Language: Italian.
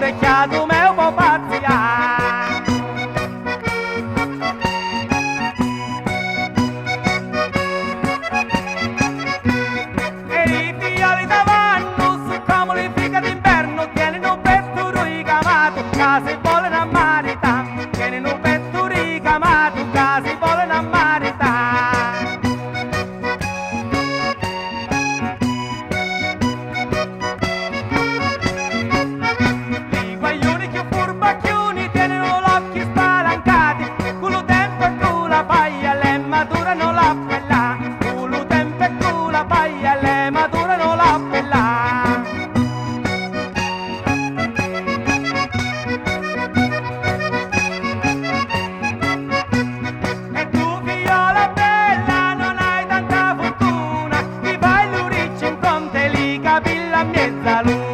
vecchiato meu può pazzia. E i figlioli davanti, su come li figa d'inverno, tienino un petto ricamato, casi vogliono a marità, tienino un petto ricamato, casi vogliono a marità. I guaglioni più furbacchioni tengono l'occhi spalancati, con lo tempo e con la paglia le maturano la bella, con lo tempo e con la paglia le maturano la bella. E tu figliola bella non hai tanta fortuna, ti fai l'uriccio in fronte, li capilla a mezzaluna.